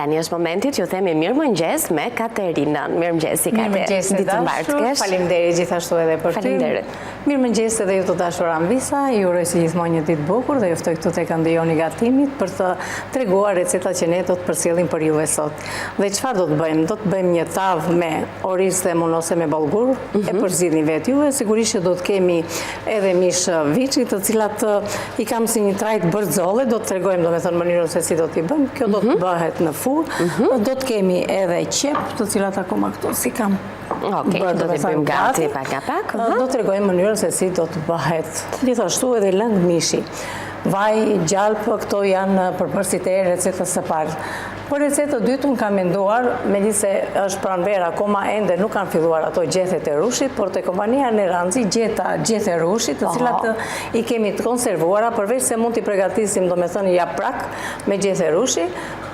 tani është momentit ju themi mirëmëngjes me Katerinën. Mirëmëngjes si Kate. Ditë mbartkesh. Faleminderit gjithashtu edhe për ty. Faleminderit. Mirëmëngjes edhe ju të dashur Anvisa. Ju uroj si gjithmonë një ditë bukur dhe ju ftoj këtu tek Ndijoni Gatimit për të treguar recetat që ne do të përcjellim për juve sot. Dhe çfarë do të bëjmë? Do të bëjmë një tavë me oriz dhe ose me bollgur, e përzgjidhni vetë juve. Sigurisht që do të kemi edhe mish viçi, të cilat i kam si një trajt bërzolle, do të tregojmë domethënë mënyrën se si do t'i bëjmë. Kjo do të bëhet në furrë. Do të kemi edhe qep, të cilat akoma këtu si kam. Okej, do t'i bëjmë gati pak a pak. Do të tregojmë mënyrën se si do të bëhet. Gjithashtu edhe lëng mishi. Vaj, gjalpë, këto janë përbërësit e recetës së parë. Për recetë të dytë unë kam menduar, megjithëse është pranverë akoma ende nuk kanë filluar ato gjethet e rushit, por te kompania Neranzi gjeta gjethe rushit, të cilat i kemi të konservuara, përveç se mund t'i përgatisim domethënë japrak me gjethe rushi,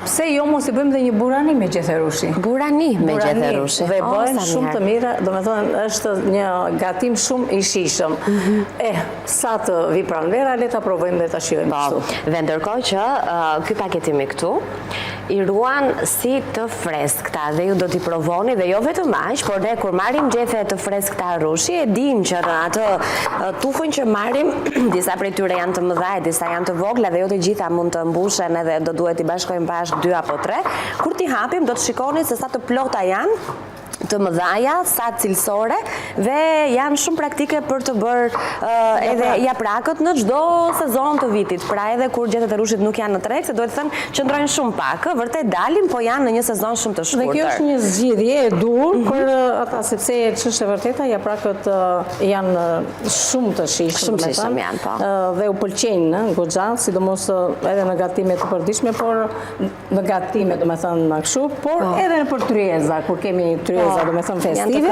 pse jo mos i bëjmë dhe një burani me gjethe rushi. Burani me gjethe rushi. Dhe bëhen shumë të mira, domethënë është një gatim shumë i shijshëm. Sa të vi pranvera, le ta provojmë dhe ta shijojmë kështu. Dhe ndërkohë që ky paketimi këtu i ruan si të freskëta dhe ju do t'i provoni dhe jo vetëm aq, por ne kur marrim gjethe të freskëta rushi, e dim që në atë tufën që marrim, disa prej tyre janë të mëdha, disa janë të vogla dhe jo të gjitha mund të mbushen edhe do duhet i bashkojmë bashkë 2 apo 3. Kur t'i hapim do të shikoni se sa të plota janë, të mëdhaja, sa cilësore dhe janë shumë praktike për të bërë edhe japrakët në çdo sezon të vitit. Pra edhe kur gjethet e rushit nuk janë në treg, se duhet të thënë qëndrojnë shumë pak, vërtet dalin, po janë në një sezon shumë të shkurtër. Dhe kjo është një zgjidhje e dur për ata, sepse ç'është e vërteta, japrakët janë shumë të shijshëm. Shumë shijshëm janë, po. Dhe u pëlqejnë goxha, sidomos edhe në gatime të përditshme, por në gatime domethënë kështu, por edhe për tryeza, kur kemi tryeza domethënë festive,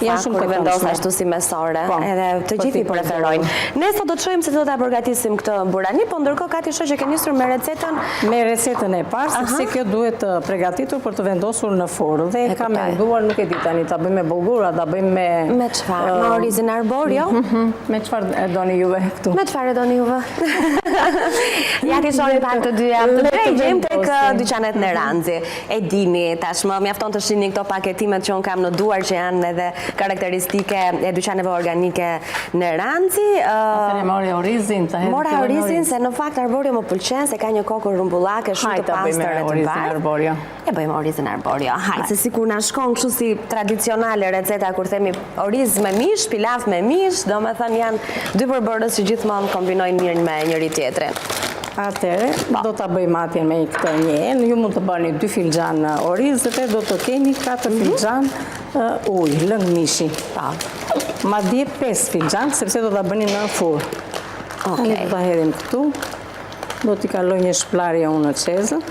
janë shumë të vendosur ashtu si mesore, edhe të gjithë i preferojnë. Ne sot do të shohim se do ta përgatisim këtë burani, po ndërkohë Kati shoh që ke nisur me recetën e parë, sepse kjo duhet të përgatitur për të vendosur në furrë. Dhe kam menduar, nuk e di tani, ta bëjmë me bollgur, ta bëjmë me çfarë? Me orizin arborio? Me çfarë e doni juve këtu? Me çfarë e doni juve? Ja ti shohim pak të dyja. Drejtojmë tek dyqanet Neranzi. E dini, tashmë mjafton të shihni këto paketimet që kam në duar që janë edhe karakteristike e dyqaneve organike Neranzi. Mora orizin, se në fakt arborio më pëlqen, se ka një kokë rumbullake shumë të pastër e të bardhë. E bëjmë orizin arborio. Hajde, se sikur na shkon kështu si tradicionale receta kur themi oriz me mish, pilaf me mish, domethënë janë dy përbërës që gjithmonë kombinojnë mirë me njëri tjetrin. Atëre, do të bëjmë atje me këtë njën, ju mund të bëni 2 filxhan oriz dhe do të keni 4 filxhan ujë, lëng mishi. Madje 5 filxhan, sepse do të bëni në furrë. Ne do të hedhim këtu, do t'i kaloj një shplarje unë në çezën.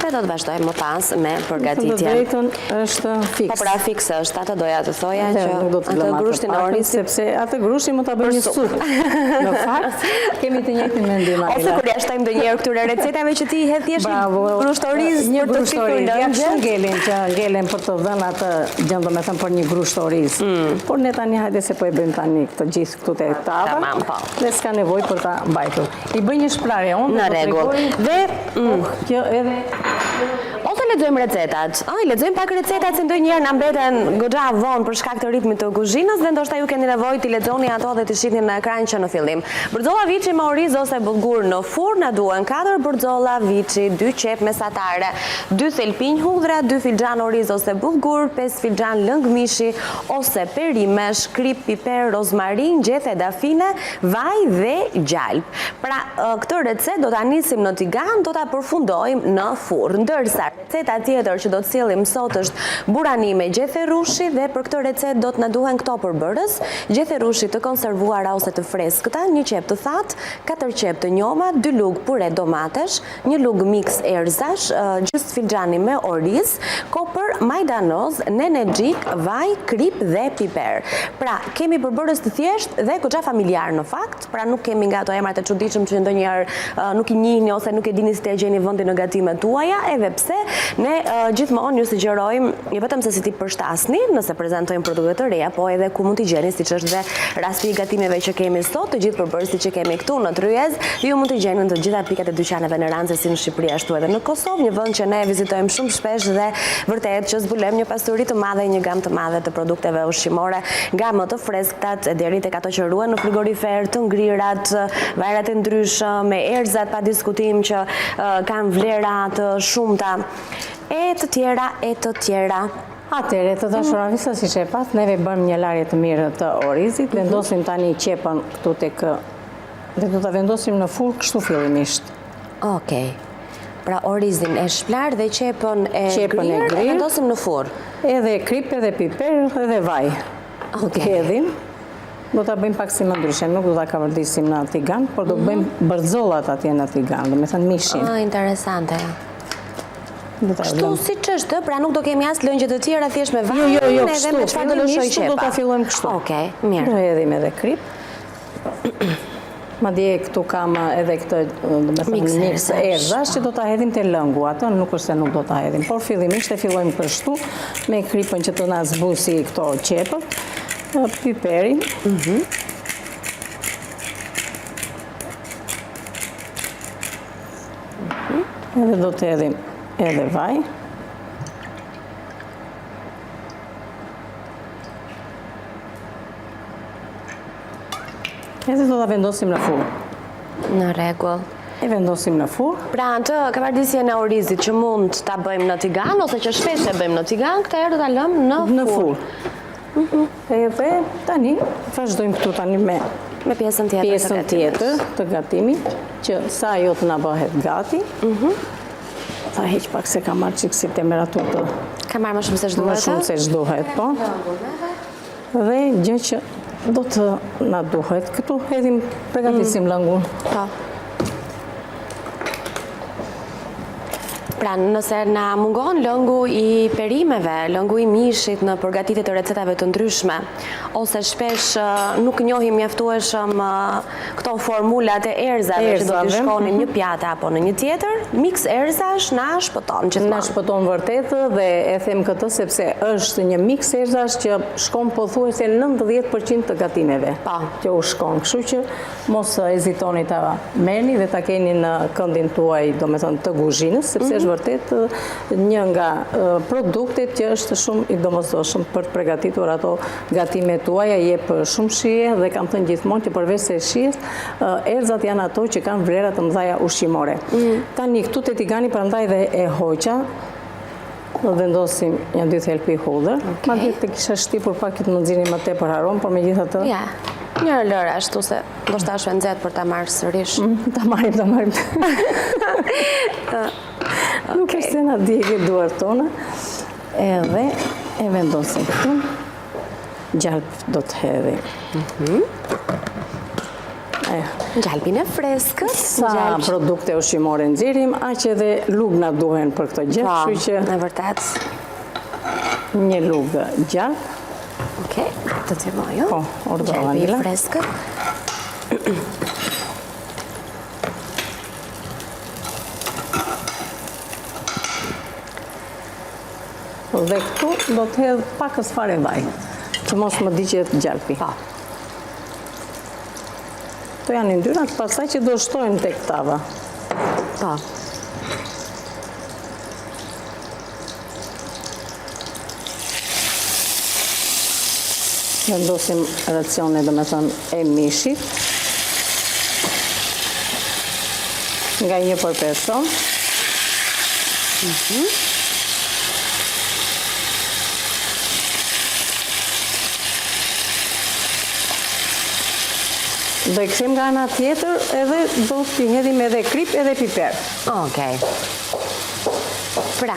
Edhe do të vazhdojmë më pas me përgatitjen. Të drejtën është fiks. Po pra fiks është, atë doja të thoja që atë grushtin e oriz, sepse atë grushtin më ta bëjmë supë. Në fakt, kemi të njëjtin mendim. Ose kur ja shtojmë ndonjëherë këtyre recetave që ti hedh thjesht grusht oriz për të fikur lëngje. Ngelin që ngelen për të dhënë atë gjë, domethënë për një grusht oriz. Por ne tani hajde se po e bëjmë tani këtë gjithë këtu te tava. Tamam, po. Dhe s'ka nevojë për ta mbajtur. I bëj një shprarje unë. Në rregull. Dhe kjo edhe ose lexojmë recetat. Lexojmë pak recetat se ndonjëherë na mbeten goxha vonë për shkak të ritmit të kuzhinës dhe ndoshta ju keni nevojë të lexoni ato dhe të shihni në ekran që në fillim. Bërzolla viçi me oriz ose bollgur në furrë na duhen 4 bërzolla viçi, 2 qep mesatare, 2 thelpinj hudhra, 2 filxhan oriz ose bollgur, 5 filxhan lëng mishi ose perimesh, krip, piper, rozmarin, gjethe dafine, vaj dhe gjalp. Pra, këtë recetë do ta nisim në tigan, do ta përfundojmë në furrë. Ndërsa receta tjetër që do të sillim sot është burani me gjethe rushi dhe për këtë recetë do të na duhen këto përbërës: gjethe rushi të konservuara ose të freskëta, 1 qep të thatë, 4 qep të njoma, 2 lugë pure domatesh, 1 lugë mix erzash, gjysmë filxhani me oriz, kopër, majdanoz, nenexhik, vaj, krip dhe piper. Pra, kemi përbërës të thjeshtë dhe goxha familjar në fakt, pra nuk kemi nga ato emrat e çuditshëm që ndonjëherë nuk i njihni ose nuk e dini si të gjeni vendin në gatimet tuaja, edhe pse Ne gjithmonë ju sugjerojmë jo vetëm se si ti përshtasni nëse prezantojmë produkte të reja, po edhe ku mund t'i gjeni, siç është dhe rasti i gatimeve që kemi sot, të gjithë përbërësit që kemi këtu në Tryez, ju mund t'i gjeni në të gjitha pikat e dyqaneve në Rancë si në Shqipëri ashtu edhe në Kosovë, një vend që ne vizitojmë shumë shpesh dhe vërtet që zbulojmë një pasuri të madhe, një gamë të madhe të produkteve ushqimore, nga më të fresktat deri tek ato që ruhen në frigorifer, të ngrirat, vajrat e ndryshëm, me erëzat pa diskutim që kanë vlera të shumta, e të tjera. Atëre, të dashura Visa, si që e pas, neve bëm një larje të mirë të orizit, vendosim tani qepën këtu tek dhe do të vendosim në furrë kështu fillimisht. Okej. Pra orizin e shplar dhe qepën e grirë e vendosim në furrë. Edhe krip, edhe piper, edhe vaj. Hedhim. Do të bëjmë pak si më ndryshe, nuk do të kavardisim në tigan, por do të bëjmë bërdzollat atje në tigan, do me thënë mishin. Interesante. Kështu si që është, pra nuk do kemi as lëngje të tjera, thjesht me vajin, jo, edhe me çfarë do lëshoj qepa. Do të fillojmë kështu. Okej, mirë. Do hedhim edhe krip. Madje këtu kam edhe këtë, do me thënë, mix erëzash që do ta hedhim te lëngu, atë nuk është se nuk do ta hedhim, por fillimisht e fillojmë kështu me kripën që të na zbusi këto qepët. Piperin. Edhe do të hedhim edhe vaj. Edhe do të vendosim në furrë. Në rregull. E vendosim në furrë. Pra atë kavardisjen e orizit që mund ta bëjmë në tigan ose që shpesh e bëjmë në tigan, këtë herë do ta lëmë në furrë. Edhe tani vazhdojmë këtu tani me pjesën tjetër të gatimit, që sa ajo të na bëhet gati. Ta heq pak se ka marrë çik si temperaturë të... Ka marrë më shumë se ç'duhet? Më shumë se ç'duhet, po. Dhe gjë që do të na duhet, këtu hedhim, përgatisim lëngun. Po. Pra nëse na mungon lëngu i perimeve, lëngu i mishit në përgatitje të recetave të ndryshme, ose shpesh nuk njohim mjaftueshëm këto formulat e erëzave që do t'i shkonin një pjatë apo në një tjetër, mix erëzash na shpëton gjithmonë. Na shpëton vërtet dhe e them këtë sepse është një mix erëzash që shkon pothuajse 90% të gatimeve. Që u shkon, kështu që mos hezitoni ta merrni dhe ta keni në këndin tuaj, domethënë të kuzhinës, sepse është vërtet një nga produktet që është shumë i domosdoshëm për të përgatitur ato gatimet tuaja, jep shumë shije dhe kam thënë gjithmonë që përveç se shijes, erëzat janë ato që kanë vlera të mëdha ushqimore. Tani këtu te tigani prandaj dhe e hoqa, do vendosim një 2 thelpi hudhër. Madje të kisha shtipur pak të më nxirni më tepër aromë, por megjithatë një lërë ashtu se do shta është nxehtë për ta marrë sërish. Ta marrim. Nuk është se na djegë duart tona. Edhe e vendosim këtu. Gjalp do të hedhim. Gjalpin e freskët. Sa produkte ushqimore nxjerrim, aq edhe lugna duhen për këtë gjë, kështu që në vërtet. Një lugë gjalp. Okej, të tjemojë. Po, ordova Nila. Gjalpi i freskët. Dhe këtu do të hedh pakës fare vaj, që mos më diqet gjalpi. To janë yndyrnat pastaj që do shtojnë tek tava. Vendosim racione, domethënë, e mishit. Nga 1 për person. Do i kthejmë nga ana tjetër edhe do t'i hedhim edhe krip edhe piper. Okej. Pra,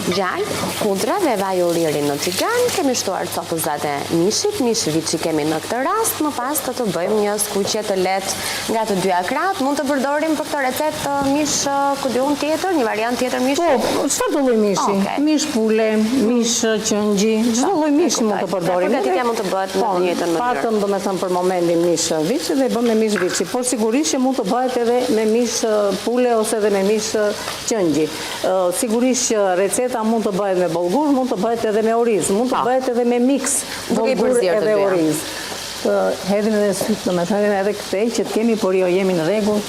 gjallë, kudra dhe vaj uririn në tigan, kemi shtuar copëzat e mishit, mish viçi kemi në këtë rast, më pas të bëjmë një skuqje të lehtë nga të dy akrat. Mund të përdorim për këtë recetë mish kudiun tjetër, një variant tjetër mish? Po, çfarë do lloj mishi? Mish pule, mish qëngji, çdo lloj mishi mund të përdorim. Përgatitja mund të bëhet në të njëjtën mënyrë. Patëm domethënë për momentin mish viçi dhe bëmë me mish viçi, por sigurisht që mund të bëhet edhe me mish pule ose edhe me mish qëngji. Sigurisht që receta mund të bëhet me bollgur, mund të bëhet edhe me oriz, mund të bëhet edhe me mix bollgur edhe oriz. Hedhim edhe syt, domethënë edhe këtë që të kemi, por jo jemi në rregull.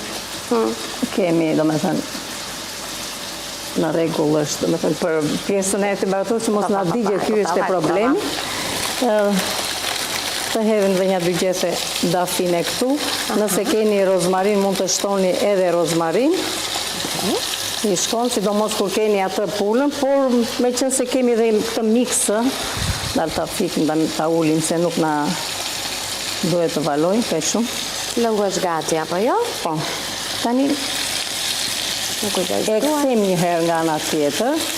Kemi domethënë në rregull është, domethënë për pjesën e temperaturës që mos na digje ky është problemi. Të hedhim dhe një 2 gjese dafine këtu. Nëse keni rozmarin, mund të shtoni edhe rozmarin. I shkon, sidomos kur keni atë pulën, por me qenë se kemi dhe këtë miksë, dalë ta fikim, ta ulim, se nuk na duhet të valojnë, për shumë. Lëngu është gati, apo jo? Po. Tani, e këthim një herë nga ana tjetër.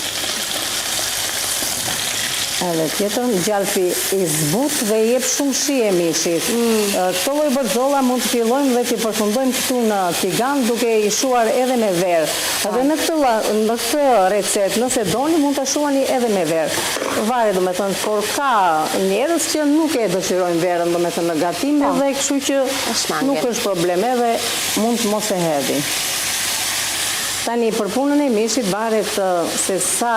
Edhe tjetër, gjalpi i zbut dhe jep shumë shije mishit. Këto lloj bërzolla mund të fillojmë dhe të përfundojmë këtu në tigan duke i shuar edhe me verë. Edhe në këtë recetë, nëse doni, mund të shuani edhe me verë. Varet, domethënë, por ka njerëz që nuk e dëshirojnë verën, domethënë, në gatim, edhe kështu që nuk është problem, edhe mund të mos e hedhin. Tani, për punën e mishit, varet se sa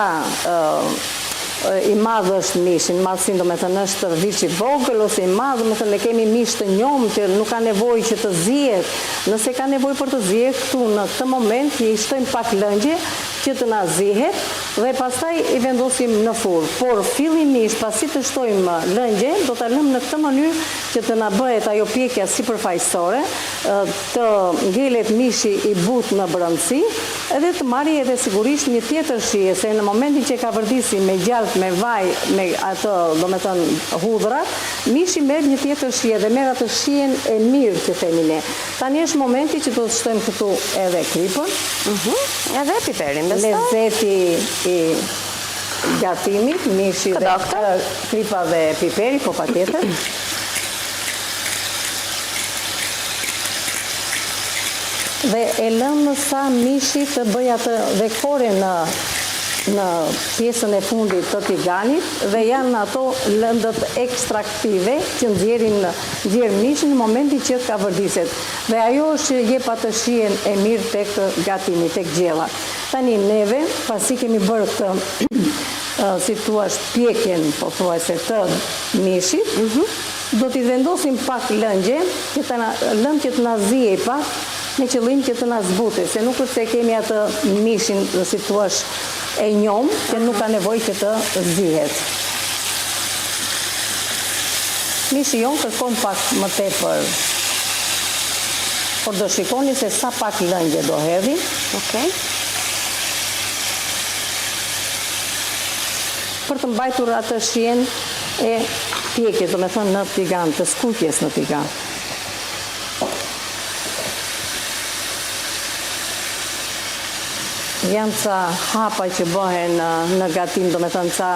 i madh është mishin, madhësin domethënë është viç i vogël ose i madh, domethënë ne kemi mish të njom që nuk ka nevojë që të zihet. Nëse ka nevojë për të zihet këtu në këtë moment i shtojmë pak lëngje që të na zihet dhe pastaj i vendosim në furrë. Por fillimisht pasi të shtojmë lëngje, do ta lëmë në këtë mënyrë që të na bëhet ajo pjekja sipërfaqësore, të ngelet mishi i butë në brendësi, edhe të marrë edhe sigurisht një tjetër shije, se në momentin që ka vërdisi me gjalp, me vaj, me ato, domethënë hudhrat, mishi merr një tjetër shije dhe merr atë shijen e mirë që themi ne. Tani është momenti që do të shtojmë këtu edhe kripën, edhe piperin, lezzeti i gatimit, mishi dhe kripa dhe piperi, po patjetër. Dhe e lëmë sa mishi të bëj atë dekore në pjesën e fundit të tiganit dhe janë ato lëndët ekstraktive që nxjerrin mishin në momentin që ka vërdiset. Dhe ajo është që jep atë shijen e mirë tek gatimi, tek gjella. Tani neve, pasi kemi bërë këtë si thua pjekjen, po thuajse të mishit, do t'i vendosim pak lëngje, lëngje që të na zihej pak, me qëllim që të na zbute, se nuk është se kemi atë mishin, si thua e njom, që nuk ka nevojë që të zihet. Mishi jon kërkon pak më tepër, por do shikoni se sa pak lëngje do hedhim. Për të mbajtur atë shijen e pjekjes, domethënë në tigan, të skuqjes në tigan. Janë ca hapa që bëhen në gatim, domethënë ca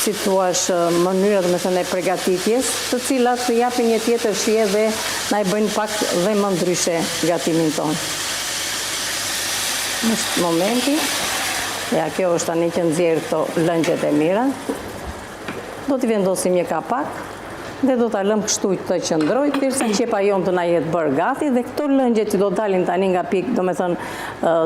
si thuash mënyra domethënë e përgatitjes, të cilat të japin një tjetër shije dhe na i bëjnë pak dhe më ndryshe gatimin ton. Është momenti. Ja, kjo është tani që nxjerr këto lëngjet e mira. Do t'i vendosim një kapak dhe do t'a lëmë kështu të qëndroj, derisa qepa jonë të na jetë bërë gati dhe këto lëngje që do dalin tani nga pikë, domethënë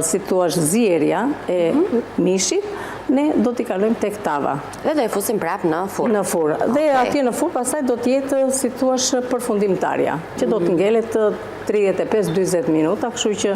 si thuash zierja e mishit, ne do t'i kalojmë tek tava. Dhe do i fusim prapë në furrë. Në furrë. Dhe atje në furrë pastaj do t'jetë si thuash përfundimtarja, që do t'ngelet 35-40 minuta, kështu që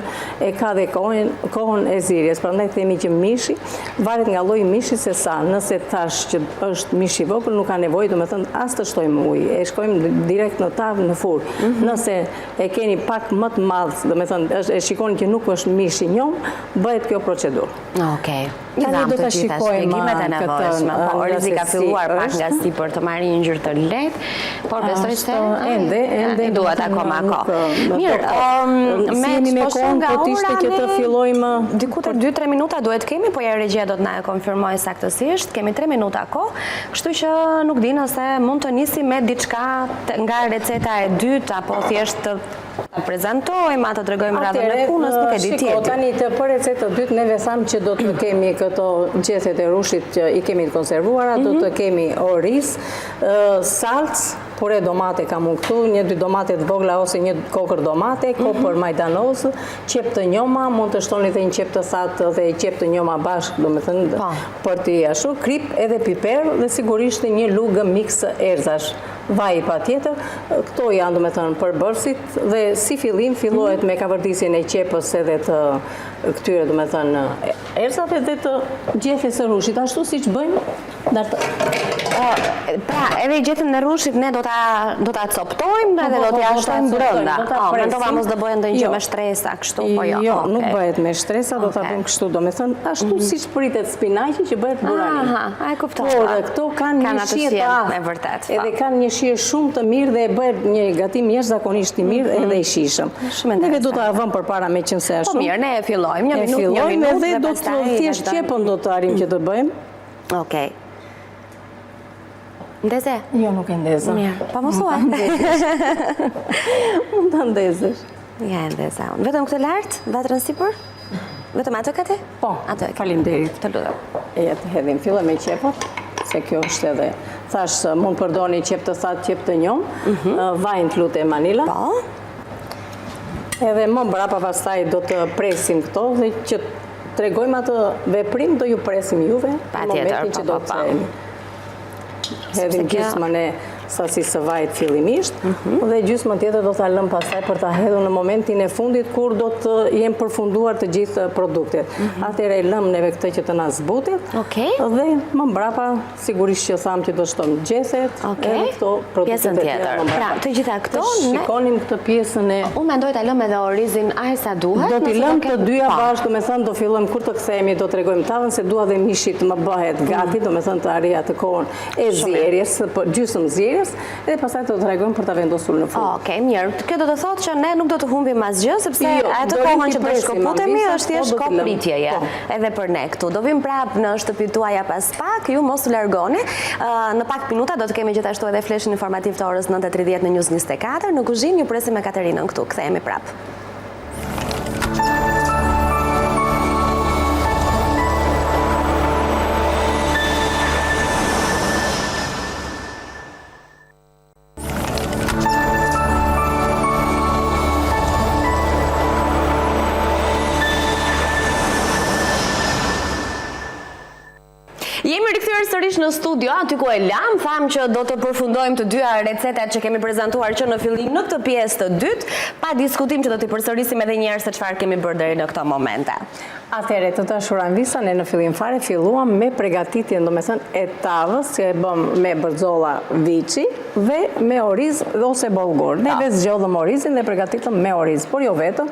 e ka dhe kohën e zirjes. Prandaj themi që mishi varet nga lloji mishi se sa. Nëse thash që është mish i vogël, nuk ka nevojë domethënë as të shtojmë ujë, e shkojmë direkt në tavë në furrë. Nëse e keni pak më të madh, domethënë e shikoni që nuk është mish i njom, bëhet kjo procedurë. Okej. Tani do ta shikojmë këtë. Orizi ka filluar pak nga sipër të marrë një ngjyrë të lehtë, por besoj se ende duhet akoma kohë. Si jemi me kohën, po t'ishte që të fillojmë... Diku të 2-3 minuta duhet kemi, po ja regjia do të na e konfirmoj saktësisht. Kemi 3 minuta kohë, kështu që nuk di nëse mund të nisi me diçka nga receta e dytë, apo thjesht të prezentojmë, të tregojmë radhën e punës, nuk e di tjetër. Shiko, tani për recetë të dytë, neve thamë që do të kemi këto gjethet e rushit që i kemi të konservuara, do të kemi oriz, salcë, pure domate kam unë këtu, 1-2 domate të vogla ose 1 kokër domate, kopër majdanoz, qep të njoma, mund të shtoni dhe një qep të thatë dhe qep të njoma bashkë, do me thënë për t'i ashtu, krip edhe piper dhe sigurisht një lugë mix erzash. Vaj pa tjetër, këto janë do me thënë për bërësit dhe si fillim fillohet me kavërdisjen e qepës edhe të këtyre do me thënë erzave dhe të gjethjes së rushit, ashtu si që bëjmë. Pra, edhe i gjetën në rushit ne do ta coptojmë edhe do t'ja shtojmë brënda. Mendova mos do bëhen ndonjë gjë me shtresa, kështu, po jo. Jo, nuk bëhet me shtresa, do t'a bëjmë kështu, do me thënë, ashtu si që pritet spinaqi që bëhet burani. Aha, a e kuptoj. Por, këto kanë një shije të aftë, edhe kanë një shije shumë të mirë dhe e bëhet një gatim jashtëzakonisht i mirë edhe i shishëm. Neve do t'a vëmë përpara me qënë se ashtu. Po mirë, ne e fillojmë, një minutë edhe do të thjesht qepën do të arim që të bëjmë. Okej. Ndeze? Jo, nuk e ndezë. Mirë, pa mësua. Mund të ndezësh. Ja, e ndeza. Vetëm këtë lartë, vatrën sipër? Vetëm atë këte? Po, faleminderit. Të lutem. E të hedhim, filloj me qepët, se kjo është edhe, thash, mund përdoni qep të thatë, qep të njom, vajnë të lutë e manila. Po. Edhe më mbrapa pastaj do të presim këto dhe që tregojmë atë veprim, do ju presim juve në momentin që do të themi. Hedhim gjysmën e sasisë së vajit fillimisht, dhe gjysmën tjetër do t'a lëm pastaj për t'a hedhur në momentin e fundit kur do të jem përfunduar të gjithë produktet. Atëherë e lëm neve këtë që të na zbutet, dhe më mbrapa sigurisht që thamë që do shtojmë gjethet, edhe këto produktet e tjera. Pra, të gjitha këto, shikonim këtë pjesën e... Unë mendoj t'a lëm edhe orizin aq sa duhet. Do t'i lëm të dyja bashkë, do me thënë do fillojmë kur të kthehemi, do t'rregojmë tavën se dua dhe mishit më bëhet gati, do me thënë të arrijë atë kohën e zjerjes, gjysmë zjerjes, dhe pastaj do të tregojmë për ta vendosur në furrë. Okej, mirë. Kjo do të thotë që ne nuk do të humbim asgjë, sepse atë kohën që do shkëputemi është thjesht kohë pritjeje. Edhe për ne këtu. Do vim prapë në shtëpitë tuaja pas pak, ju mos u largoni. Në pak minuta do të kemi gjithashtu edhe fleshin informativ të orës 9:30 në News 24. Në kuzhinë ju presim me Katerinën këtu. Kthehemi prapë. Jemi rikthyer sërish në studio, aty ku e lam, tham që do të përfundojmë të dyja recetat që kemi prezantuar që në fillim në këtë pjesë të dytë, pa diskutim që do t'i përsërisim edhe një herë se çfarë kemi bërë deri në këto momente. Atëherë, të dashura Anvisa, ne në fillim fare filluam me përgatitjen, domethënë e tavës, që e bëm me bërzolla viçi dhe me oriz ose bollgur. Ne zgjodhëm orizin dhe përgatitëm me oriz, por jo vetëm.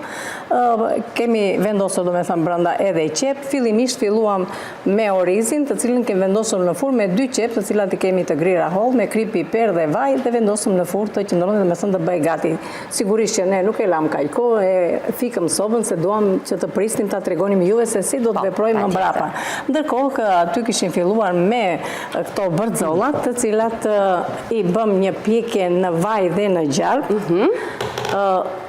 Kemi vendosur domethënë brenda edhe qep. Fillimisht filluam me orizin, të cilin kemi vendosur në furrë me 2 qep, të cilat i kemi të grira holl me krip, piper dhe vaj dhe vendosëm në furrë të qëndron domethënë të bëj gati. Sigurisht që ne nuk e lam kaq kohë, e fikëm sobën se duam që të prisnim ta tregonim juve se si do të veprojmë më mbrapa. Ndërkohë aty kishin filluar me këto bërxollat, të cilat i bëm një pjekje në vaj dhe në gjarp.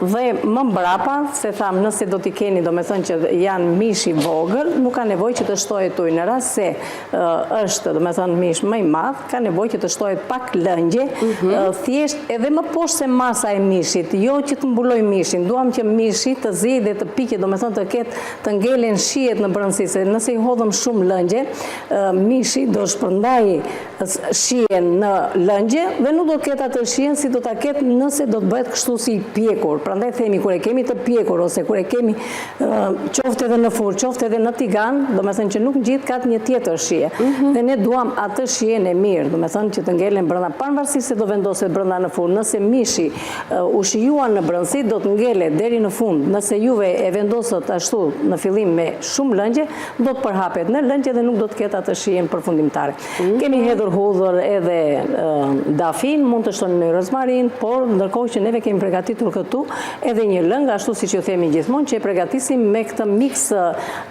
Dhe më mbrapa, se tham, nëse do t'i keni, do me thënë që janë mish i vogël, nuk ka nevojë që të shtohet ujë. Në rast se është, do me thënë, mish më i madh, ka nevojë që të shtohet pak lëngje, thjesht edhe më poshtë se masa e mishit, jo që të mbuloj mishin. Duam që mishi të zi dhe të piqet, do me thënë të ketë të ngelen shihet në brendësi, se nëse i hodhëm shumë lëngje, mishi do shpërndaj shihen në lëngje dhe nuk do të ketë atë shihen si do ta ketë nëse do të bëhet kështu si pjekur. Prandaj themi kur e kemi të pjekur ose kur e kemi qoftë edhe në furrë, qoftë edhe në tigan, domethënë që nuk ngjit ka një tjetër shije. Dhe ne duam atë shihen e mirë, domethënë që të ngelen brenda, pavarësisht se do vendoset brenda në furrë. Nëse mishi u shijuan në brendësi, do të ngelet deri në fund. Nëse juve e vendosët ashtu në fillim me shumë lëngje, do të përhapet në lëngje dhe nuk do të ketë atë shijen përfundimtare. Kemi hedhur hudhër edhe dafin, mund të shtojmë në rozmarin, por ndërkohë që neve kemi përgatitur këtu edhe një lëngë, ashtu siç ju themi gjithmonë, që e përgatisim me këtë mix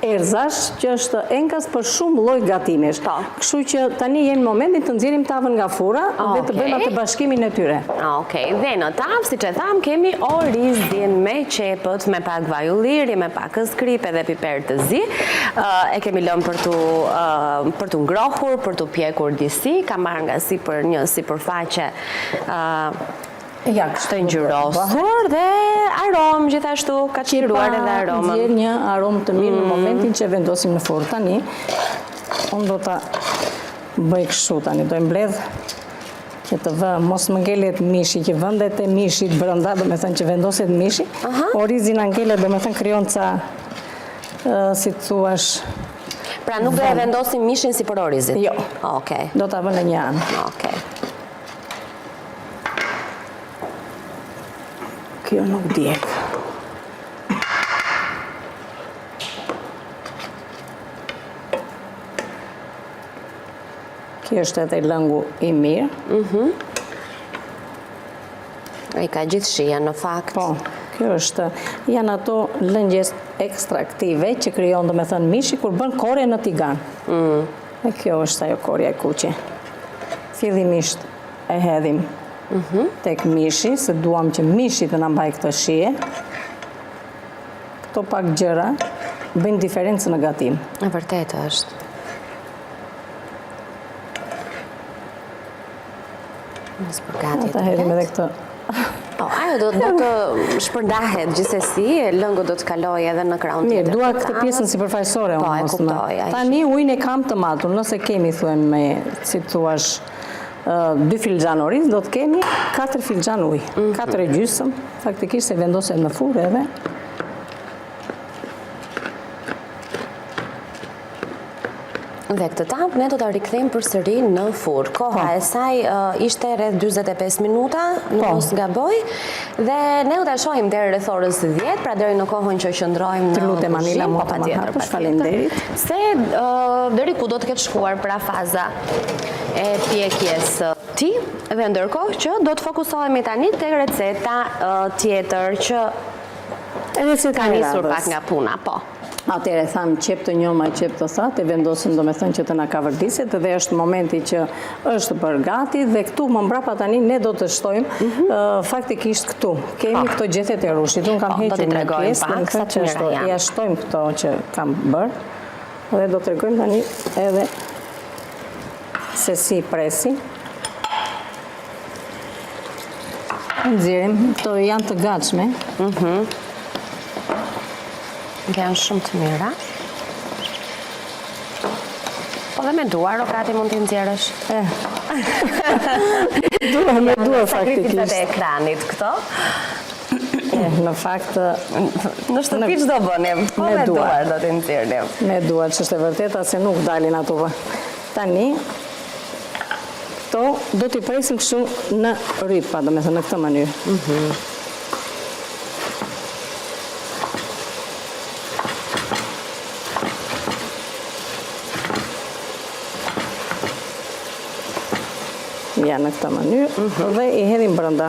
erzash, që është enkas për shumë lloj gatimesh. Kështu që tani jemi në momentin të nxjerrim tavën nga fura dhe të bëjmë atë bashkimin e tyre. Okej, dhe në tavë, siç e tham, kemi orizin me qepët, me pak vaj ulliri, me pak skrip edhe piper të zi. E kemi lënë për të ngrohur, për të pjekur disi, ka marrë nga sipër një sipërfaqe të ngjyrosur dhe aromë gjithashtu, ka çliruar edhe aromën. Nxjerr një aromë të mirë në momentin që vendosim në furrë. Tani, unë do ta bëj kështu tani, do e mbledh që të vë, mos më ngelet mishi, që vendet e mishit brenda, do me thënë që vendoset mishi, orizin angelet, do me thënë krijon ca, si të thuash. Pra nuk do e vendosim mishin si për orizit? Jo. Okej. Do ta vë në një anë. Okej. Kjo nuk djek. Kjo është edhe lëngu i mirë. Ai ka gjithë shija në fakt. Po, kjo është, janë ato lëngjes ekstraktive që krijon, do me thënë, mishi kur bën kore në tigan. E kjo është ajo korja e kuqe. Fillimisht e hedhim tek mishi, se duam që mishi të na mbaj këtë shije. Këto pak gjëra bëjnë diferencën në gatim. E vërtet është. Mos përgatitet. Ta hedhim edhe këtë. Ajo do të shpërndahet gjithsesi, lëngu do të kalojë edhe në krahun tjetër. Mirë, dua këtë pjesën sipërfaqësore. Po, e kuptoj. Tani ujin e kam të matur, nëse kemi thuen me, si të thuash, 2 filxhan oriz, do të kemi 4 filxhan ujë, 4,5, faktikisht se vendoset në furrë edhe. Dhe këtë tavë ne do ta rikthejmë përsëri në furrë. Koha e saj ishte rreth 45 minuta, nuk mos gaboj, dhe ne do ta shohim deri rreth orës 10, pra deri në kohën që qëndrojmë në. Të lutem Anila, mua ta hapësh, faleminderit. Se deri ku do të ketë shkuar pra faza e pjekjes ti, dhe ndërkohë që do të fokusohemi tani tek receta tjetër që ka nisur pak nga puna, po. Atëherë tham qep të njoma, qep të thatë, e vendosim do me thënë që të na kavërdiset dhe është momenti që është për gati dhe këtu më mbrapa tani ne do të shtojmë faktikisht këtu. Kemi këto gjethet e rushit, unë kam hequr në pjesë, në këtë që është, ja shtojmë këto që kam bërë dhe do të tregojmë tani edhe se si presi. Nxjerrim, këto janë të gatshme. Janë shumë të mira. Po dhe me duar, o gati mund t'i nxjerrësh. Duar me duar faktikisht. Sakrificat e ekranit këto. Në fakt, në shtëpi ç'do bënim, po me duar do t'i nxjerrim. Me duar, që është e vërteta se nuk dalin ato. Tani, këto do t'i presim kështu në rypa, do me thënë në këtë mënyrë. Ja, në këtë mënyrë dhe i hedhim brenda.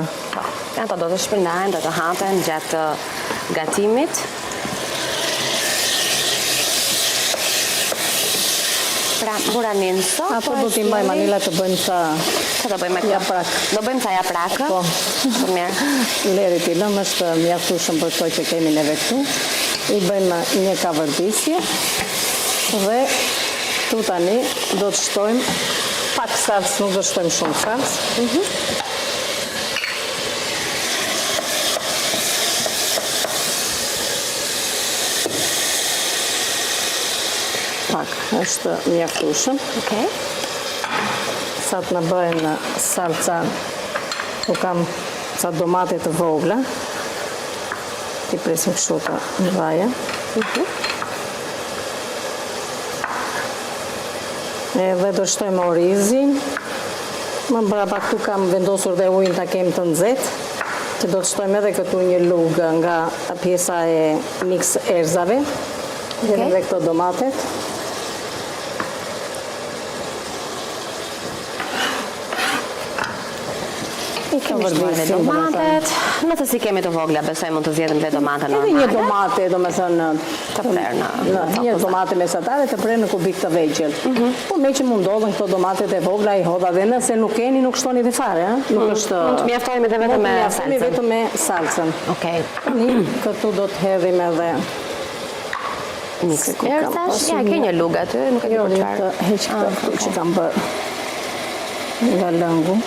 Ato do të shpërndahen, do të hapen gjatë gatimit. Pra, buranin sot. Ato do t'i mbajmë Anila të bëjmë ca japrak. Do bëjmë ca japrakë? Po. Mirë. Lerit i lëmë është mjaftueshëm për këto që kemi neve këtu. I bëjmë një kavërdisje dhe këtu tani do të shtojmë pak salsë, nuk do shtojmë shumë salsë. Pak, është mjaftueshëm. Okej. Sa të në bëjnë salca, ku kam ca domate të vogla. Ti presim kështu të mdhaja. Dhe do shtojmë orizin. Më mbrapa këtu kam vendosur dhe ujin ta kem të nxehtë, që do të shtojmë edhe këtu një lugë nga pjesa e mix erzave. Vjen edhe këto domatet. I kemi shtuar domatet. Nëse si kemi të vogla, besoj mund të zgjedhim dhe domate normale. Edhe një domate, domethënë të prerë një domate mesatare të prerë në kubik të vegjël. Po me që mundodhen këto domatet e vogla i hodha dhe nëse nuk keni, nuk shtoni dhe fare, Nuk është. Mund të mjaftojmë edhe vetëm me salcën. Vetëm me salcën. Okej. Këtu do të hedhim edhe mix erësash. Ja, ke një lugë aty, nuk e di për çfarë. Heq këtu që kam bërë nga lëngu.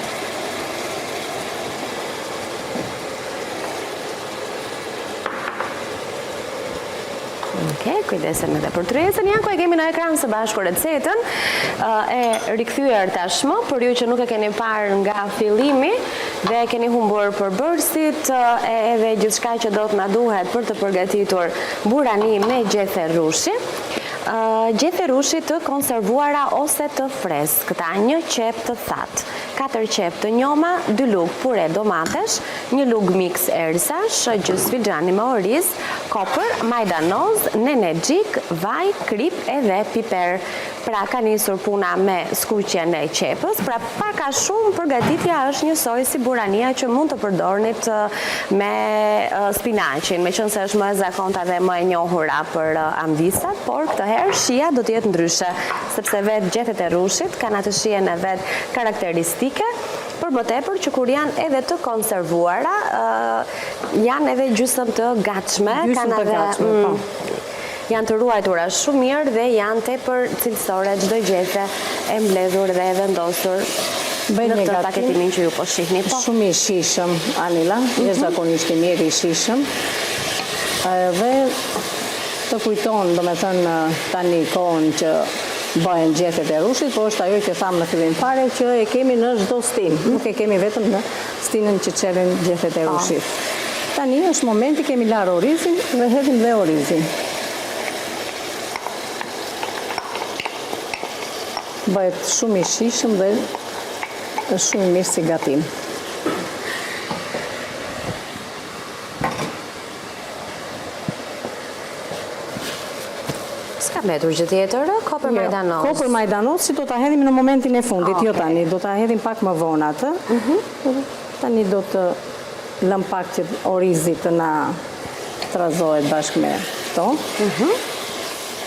Kujdesem edhe për tryezën. Janë ku e kemi në ekran së bashku recetën e rikthyer tashmë, për ju që nuk e keni parë nga fillimi dhe e keni humbur përbërësit edhe gjithçka që do të na duhet për të përgatitur burani me gjethe rrushi. Gjethe rrushi të konservuara ose të freskëta, 1 qep të thatë, 4 qep të njoma, 2 lugë pure domatesh, 1 lugë mix erësash, gjys filxhani me oriz, kopër, majdanoz, nenexhik, vaj, krip edhe piper. Pra ka nisur puna me skuqjen e qepës, pra pak a shumë përgatitja është njësoj si burania që mund të përdornit me spinaqin, meqense është më e zakonta dhe më e njohura për amvisat, por këtë herë shija do të jetë ndryshe, sepse vetë gjethet e rrushit kanë atë shijen e vetë karakteristike, për më tepër që kur janë edhe të konservuara, janë edhe gjysmë të gatshme, kanë edhe janë të ruajtura shumë mirë dhe janë tepër cilësore, çdo gjethe e mbledhur dhe e vendosur në këtë paketimin që ju po shihni. Shumë i shishëm, Anila, jashtëzakonisht i mirë i shishëm. Dhe të kujton, domethënë tani kohën që bëhen gjethet e rrushit, po është ajo që thamë në fillim fare që e kemi në çdo stin, nuk e kemi vetëm në stinën që çelin gjethet e rrushit. Tani është momenti, kemi larë orizin dhe hedhim dhe orizin. Bëhet shumë i shishëm dhe është shumë i mirë si gatim. S'ka mbetur gjë tjetër, kopër majdanoz. Kopër majdanoz që do ta hedhim në momentin e fundit, jo tani, do ta hedhim pak më vonë atë. Tani do të lëm pak që orizi të na trazohet bashkë me këto.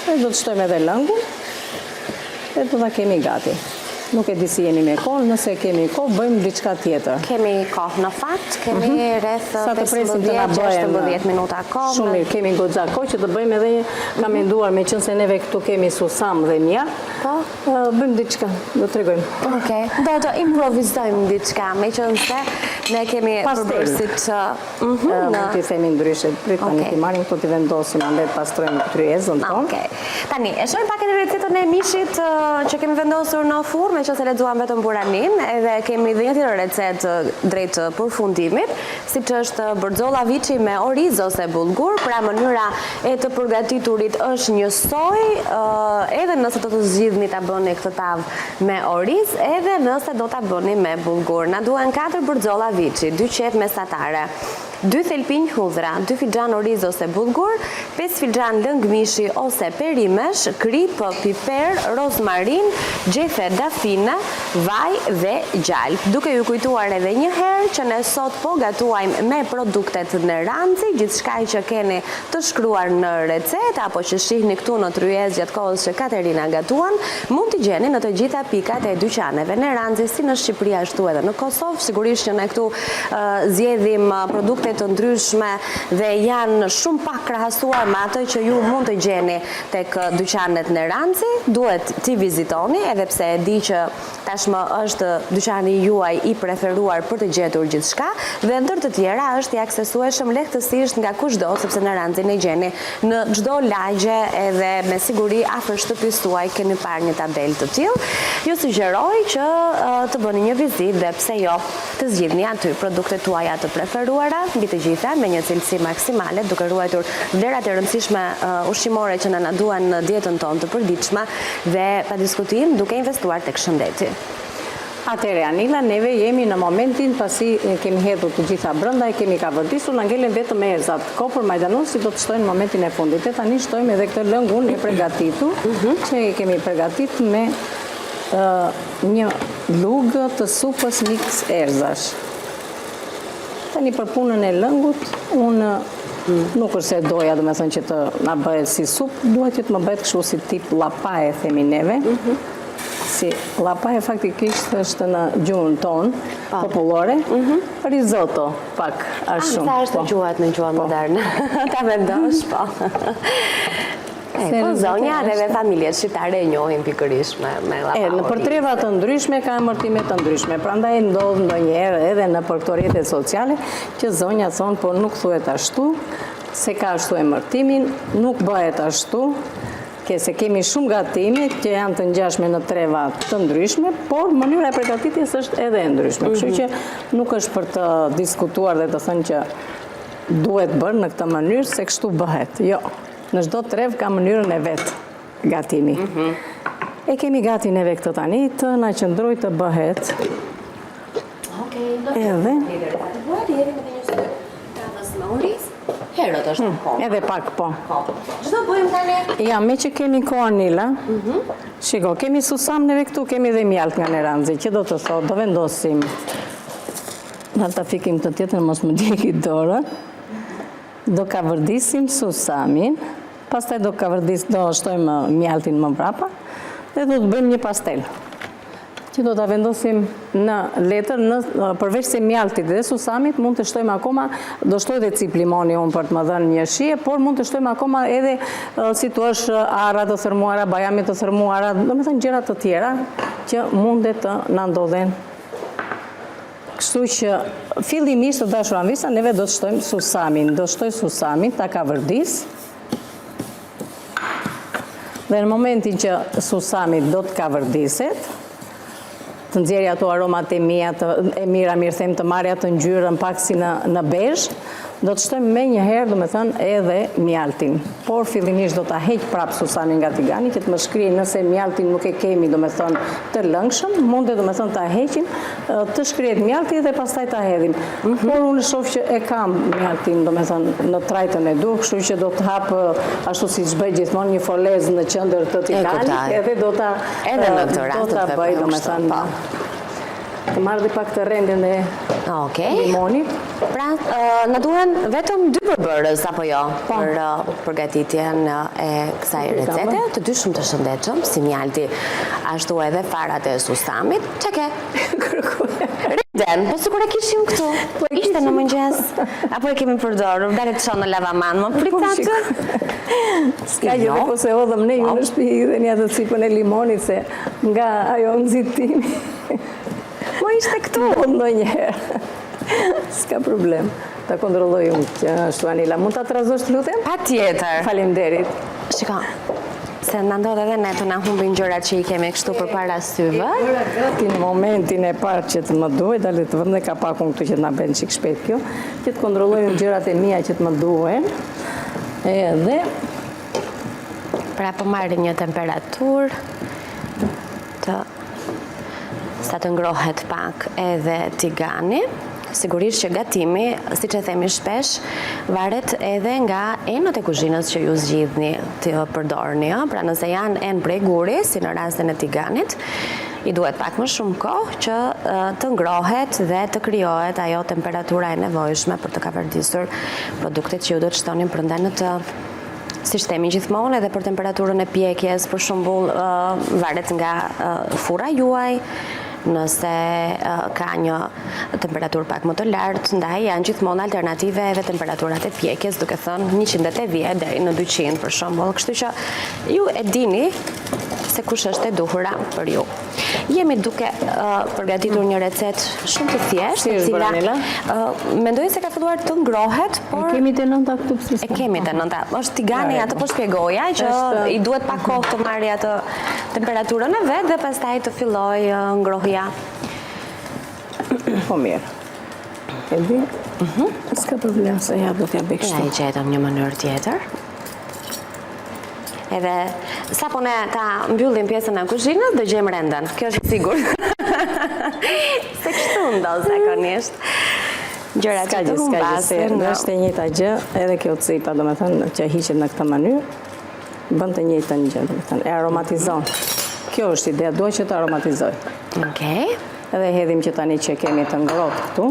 Dhe do të shtojmë edhe lëngun. Dhe do ta kemi gati. Nuk e di si jeni me kohë, nëse kemi kohë, bëjmë diçka tjetër. Kemi kohë në fakt, kemi rreth 15-16 minuta kohë. Shumë mirë, kemi goxha kohë që të bëjmë edhe, kam menduar me qënë neve këtu kemi susam dhe mja, bëjmë diçka, do të tregojmë. Okej, do të improvizojmë diçka, me qënë se ne kemi përbërësit Mund t'i themi ndryshe, pritë tani t'i marim këtu t'i vendosim, andaj pastrojmë tryezën tonë. Tani, e shojmë pak edhe recetën e mishit që kemi vendosur në furrë, që se lexuam vetëm buranin, edhe kemi dhe një tjetër recetë drejt përfundimit, siç është bërxolla viçi me oriz ose bullgur, pra mënyra e të përgatiturit është njësoj, edhe nëse do të zgjidhni ta bëni këtë tavë me oriz, edhe nëse do ta bëni me bullgur. Na duhen 4 bërxolla viçi, 2 qep mesatare, 2 thelpinj hudhra, 2 filxhan oriz ose bullgur, 5 filxhan lëng mishi ose perimesh, krip, piper, rozmarin, gjethe dafine, vaj dhe gjalp. Duke ju kujtuar edhe një herë që ne sot po gatuajmë me produktet në ranci, gjithçka që keni të shkruar në recetë apo që shihni këtu në tryezë gjatë kohës që Katerina gatuan, mund t'i gjeni në të gjitha pikat e dyqaneve në ranci, si në Shqipëri ashtu edhe në Kosovë. Sigurisht që ne këtu zgjedhim produkte të ndryshme dhe janë shumë pak krahasuar me atë që ju mund të gjeni tek dyqanet në ranci. Duhet t'i vizitoni, edhe pse e di që tashmë është dyqani juaj i preferuar për të gjetur gjithçka, dhe ndër të tjera është i aksesueshëm lehtësisht nga kushdo, sepse në rancin e gjeni në çdo lagje, edhe me siguri afër shtëpisë tuaj keni parë një tabelë të tillë. Ju sugjeroj që të bëni një vizitë dhe pse jo të zgjidhni aty produktet tuaja të preferuara, mbi të gjitha me një cilësi maksimale, duke ruajtur vlerat e rëndësishme ushqimore që na duan në dietën tonë të përditshme dhe pa diskutim duke investuar tek shëndeti. Atëre, Anila, neve jemi në momentin pasi kemi hedhur të gjitha brenda, e kemi ka vërdisur, në ngelen vetëm erzat. Kopër majdanusi do të shtojnë në momentin e fundit. E tani shtojmë edhe këtë lëngun e përgatitur, që e kemi përgatit me një lugë të supës mix erzash. Tani për punën e lëngut, unë nuk është se doja, do me thënë që të na bëhet si supë, duhet që të më bëhet kështu si tip llapaje, themi neve. Si llapaje faktikisht është në gjuhën tonë popullore, risotto pak ashtu shumë. Sa është gjuhat në gjuhën moderne? Ta vendosh, po. Po zonja dhe familjet shqiptare e njohin pikërisht me llapaj. Në për treva të ndryshme ka emërtime të ndryshme. Prandaj ndodh ndonjëherë edhe në për këto rrjete sociale që zonja thonë po nuk thuhet ashtu, se ka ashtu emërtimin, nuk bëhet ashtu. Se kemi shumë gatime që janë të ngjashme në treva të ndryshme, por mënyra e përgatitjes është edhe e ndryshme. Kështu që nuk është për të diskutuar dhe të thënë që duhet bërë në këtë mënyrë se kështu bëhet. Jo, në çdo trev ka mënyrën e vet gatimi. E kemi gati neve këtë tani të na qëndroj të bëhet. Edhe herët është po. Edhe pak po. Çdo bëjmë tani? Ja, me që kemi ko Anila, shiko, kemi susam neve këtu, kemi dhe mjalt nga neranzi, që do të thotë, do vendosim. Në ta fikim të tjetër, mos më djeki dorë. Do ka vërdisim susamin, pastaj do shtojmë mjaltin më mbrapa, dhe do të bëjmë një pastel. Që do të vendosim në letër, përveç se mjaltit dhe susamit, mund të shtojmë akoma, do shtoj dhe cip limoni unë për të më dhënë një shije, por mund të shtojmë akoma edhe si tu është ara të thërmuara, bajami të thërmuara, do me thënë gjëra të tjera që mundet të na ndodhen. Kështu që fillimisht të dashur anvisa, neve do të shtojmë susamin. Do shtoj susamin, ta ka vërdis. Dhe në momentin që susamit do të ka vërdiset, të nxjerrë ato aromat e mira, mirë them të marrja të ngjyrën pak si në bezh, do të shtojmë me një herë, do me thënë, edhe mjaltin. Por fillimisht do ta heq prapë susamin nga tigani, që të më shkrijë nëse mjaltin nuk e kemi, do me thënë, të lëngshëm, mundet, do me thënë, ta heqim, të shkrihet mjalti dhe pastaj ta hedhim. Por unë shoh që e kam mjaltin, do me thënë, në trajtën e duk, kështu që do të hap ashtu siç bëj gjithmonë një folez në qendër të tiganit, edhe do ta bëj, do me thënë, të marrë dhe pak të rendin e limonit. Pra, në duhen vetëm 2 përbërës, apo jo, për përgatitjen e kësaj recete, të dy shumë të shëndetshëm, si mjalti, ashtu edhe farat e susamit, që ke? Riden, po sikur e kishim këtu, ishte në mëngjes, apo e kemi përdorur, dalet të shonë në lavaman, më pritë atë? Ska gjë dhe po se hodhëm ne ju në shtëpi dhe një atë cipën e limonit, se nga ajo nxitimi. Po ishte këtu. Ndonjëherë. S'ka problem. Ta kontrolloj unë që ashtu Anila. Mund ta trazosh të lutem? Patjetër. Faleminderit. Shiko, se na ndodh edhe ne të na humbin gjërat që i kemi kështu përpara syve. Në momentin e parë që të më duhet, dalet të vëmë dhe kapakun këtu që të na bën çik shpejt kjo, që të kontrollojmë gjërat e mia që të më duhen. Edhe pra po marrim një temperaturë sa të ngrohet pak edhe tigani. Sigurisht që gatimi, si që themi shpesh, varet edhe nga enët e kuzhinës që ju zgjidhni të përdorni. Pra nëse janë enë prej guri, si në rastin e tiganit, i duhet pak më shumë kohë që të ngrohet dhe të krijohet ajo temperatura e nevojshme për të ka vërdisur produktet që ju do të shtonin brenda në të sistemi gjithmonë, edhe për temperaturën e pjekjes, për shembull, varet nga furra juaj, nëse ka një temperaturë pak më të lartë, ndaj janë gjithmonë alternative edhe temperaturat e pjekjes, duke thënë 110 deri në 200 për shembull. Kështu që ju e dini se kush është e duhura për ju. Jemi duke përgatitur një recetë shumë të thjeshtë, e cila mendoj se ka filluar të ngrohet, por kemi të nënta këtu pse? E kemi të nënta. Është tigani, atë po shpjegoja që i duhet pak kohë të marrë atë temperaturën e vet dhe pastaj të fillojë ngrohja. Po mirë. E di? S'ka problem se ja do t'ja bëj kështu. Ja i gjetëm një mënyrë tjetër. Edhe sa po ne ta mbyllim pjesën e kuzhinës, do gjejmë rendën. Kjo është sigurt. Se kështu ndodh zakonisht. Gjëra që të humbasin. Është e njëjta gjë, edhe kjo cipa, domethënë që hiqet në këtë mënyrë, bën të njëjtën gjë, domethënë e aromatizon. Kjo është ideja, duhet që të aromatizoj. Okej. Edhe hedhim që tani që kemi të ngrohtë këtu.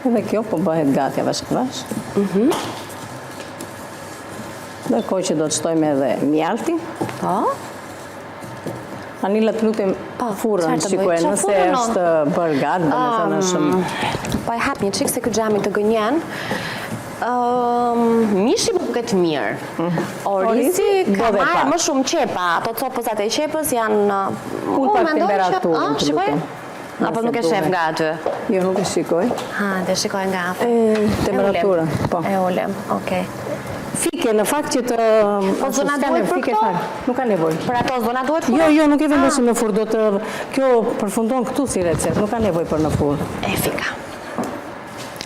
Edhe kjo po bëhet gati avash. Dhe kohë që do të shtojmë edhe mjalti. Po. Anila të lutem furrën, shikoj, nëse është bërë gati, domethënë është. Po e hap një çik se ky xhami të gënjen. Mishi më duket mirë. Orisi ka marrë më shumë qepa. Ato copëzat e qepës janë pak temperaturën. Shikoj. Apo nuk e shef nga aty? Jo, nuk e shikoj. Dhe shikoj nga aty. Temperaturën, po. E ulem, okej. Fike, në fakt që të... Po zona duhet për këto? Nuk ka nevojë. Për ato zona duhet furrë? Jo, nuk e vendosim në furrë, kjo përfundon këtu si recetë, nuk ka nevojë për në furrë. Efika.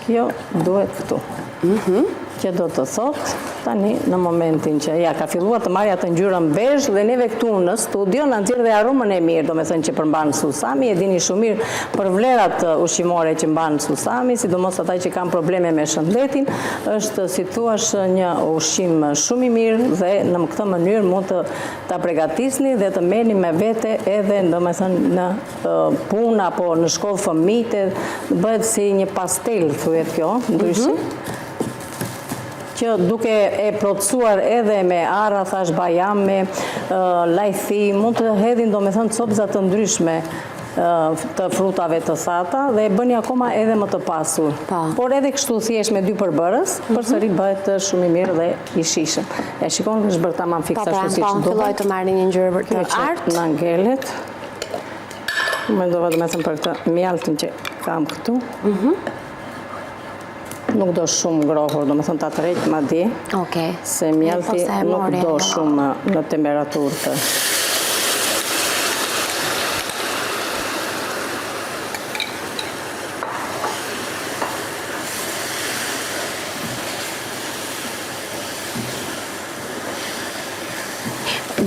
Kjo duhet këtu. Që do të thotë, tani në momentin që ka filluar të marrë atë ngjyrën bezh dhe neve këtu në studio na nxjerr dhe aromën e mirë, domethënë që përmban susami, e dini shumë mirë për vlerat ushqimore që mban susami, sidomos ata që kanë probleme me shëndetin, është si thuaç një ushqim shumë i mirë dhe në këtë mënyrë mund të ta përgatisni dhe të merrni me vete edhe domethënë në punë apo në shkollë fëmijë, bëhet si një pastel thuhet kjo, ndryshe. Që duke e plotësuar edhe me arra, thash bajam, me lajthi, mund të hedhin domethënë copëza të ndryshme të frutave të thata dhe e bëni akoma edhe më të pasur. Por edhe kështu thjesht me 2 përbërës, përsëri bëhet shumë i mirë dhe i shishëm. E shikon që është bërë tamam fiksa ashtu siç duhet. Filloj të marrë një ngjyrë të artë. Na ngelet. Mendova domethënë për këtë mjaltin që kam këtu. Nuk do shumë ngrohur, domethënë ta tërheq madje. Okej. Se mjalti nuk do shumë në temperaturë të.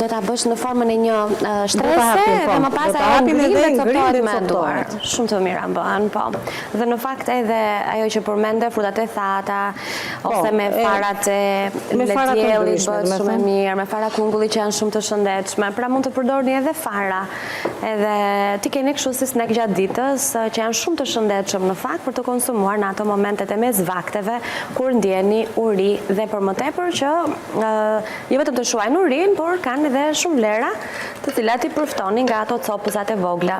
Do ta bësh në formën e një shtrese dhe më pas ajo ngrihet dhe coptohet me duar. Shumë të mira bëhen, po. Dhe në fakt edhe ajo që përmende, frutat e thata, ose me farat e letjellit bëhet shumë e mirë, me fara kungulli që janë shumë të shëndetshme. Pra mund të përdorni edhe fara. Edhe ti keni kështu si snack gjatë ditës që janë shumë të shëndetshëm në fakt për të konsumuar në ato momentet e mes vakteve kur ndjeni uri dhe për më tepër që jo vetëm të shuajnë urin, por kanë edhe shumë vlera të cilat i përftoni nga ato copëzat e vogla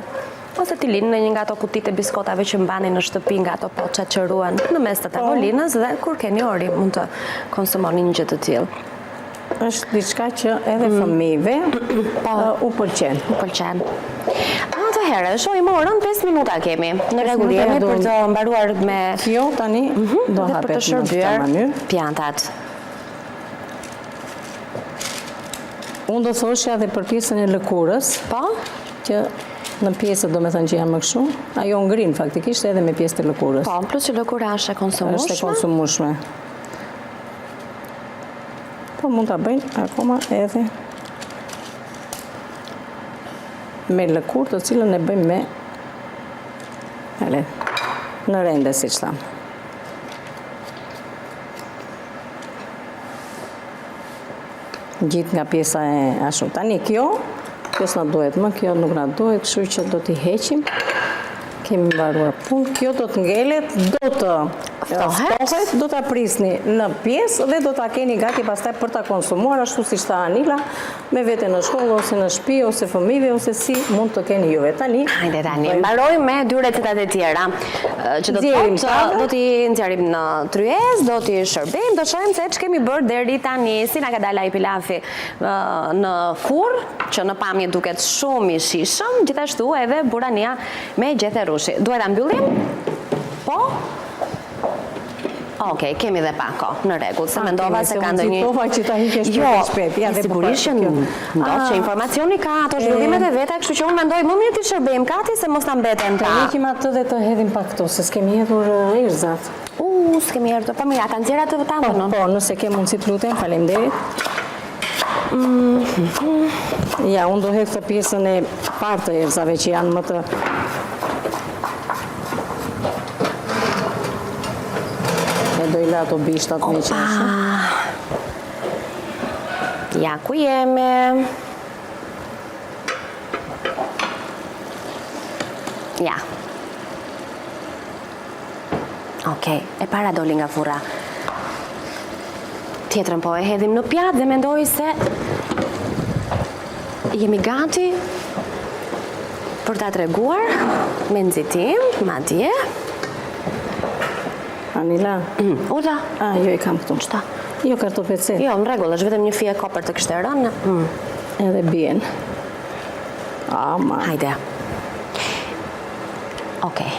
ose t'i linë në një nga ato kutit e biskotave që mbani në shtëpi nga ato poçat që ruan në mes të tavolinës dhe kur keni ori mund të konsumoni një gjë të tillë. Është diçka që edhe fëmijëve u pëlqen. Atëherë, shohim orën, 5 minuta kemi. Në rregull jemi për të mbaruar me kjo tani do hapet në këtë mënyrë pjantat. Unë do thoshja edhe për pjesën e lëkurës, që në pjesët do me thënë që janë më kështu, ajo ngrin faktikisht edhe me pjesët e lëkurës. Po, plus që lëkura është e konsumueshme. Është e konsumueshme. Po mund ta bëjnë akoma edhe me lëkurë, të cilën e bëjmë me në rende, siç thamë. Gjithë nga pjesa e ashtu. Tani kjo s'na duhet më, kjo nuk na duhet, kështu që do t'i heqim. Kemi mbaruar punë. Kjo do të ngelet, do të ftohet, do ta prisni në pjesë dhe do ta keni gati pastaj për ta konsumuar ashtu siç tha Anila, me vete në shkollë ose në shtëpi ose fëmijëve ose si mund të keni juve. Tani, hajde tani, mbarojmë me 2 recetat e tjera. Që do t'i nxjerrim në tryezë, do t'i shërbejmë, do shohim se ç'kemi bërë deri tani, si na ka dalë ai pilafi në furrë, që në pamje duket shumë i shishëm, gjithashtu edhe burania me gjethe rushi. Duhet ta mbyllim? Po? Okej, kemi dhe pak kohë, në rregull, se mendova se ka ndonjë. Që ta hiqesh shpejt. Sigurisht që ndodh që informacioni ka ato zhvillimet e veta, kështu që unë mendoj më mirë t'i shërbejmë kati se mos ta mbeten ta. Ne heqim atë dhe të hedhim pak këtu, se s'kemi hedhur erzat. S'kemi hedhur. Po mira, ta nxjerr atë tavën. Po, nëse ke mundësi të lutem, faleminderit. Ja, unë do hek të pjesën e partë të erëzave që janë më të... E do i la ato bishtat me qashë. Ja, ku jemi? Ja. Okej, e para doli nga furra. Tjetrën po e hedhim në pjatë dhe mendoj se jemi gati për ta treguar me nxitim, madje. Anila? Ulla? Jo, i kam këtu. Qëta? Jo, kartopecet. Jo, në rregull, është vetëm një fije kopër të kishte rënë. Edhe bien. Ma. Hajde. Okej.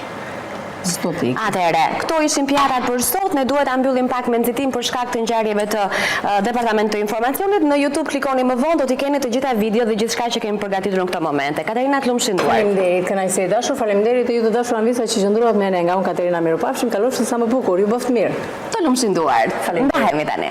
Zdo t'ik. Atëherë, këto ishin pjatat për sot, ne duhet ta mbyllim pak me nxitim për shkak të ngjarjeve të Departamentit të Informacionit. Në YouTube klikoni më vonë, do t'i keni të gjitha videot dhe gjithçka që kemi përgatitur në këto momente. Katerina, të lumshinduar. Faleminderit, kënaqësi e dashur, faleminderit e ju të dashur Anvisa që qëndruat me ne. Nga unë Katerina, mirupafshim, kalofshi sa më bukur, ju bëft mirë. Të lumshinduar. Faleminderit. Mbahemi tani.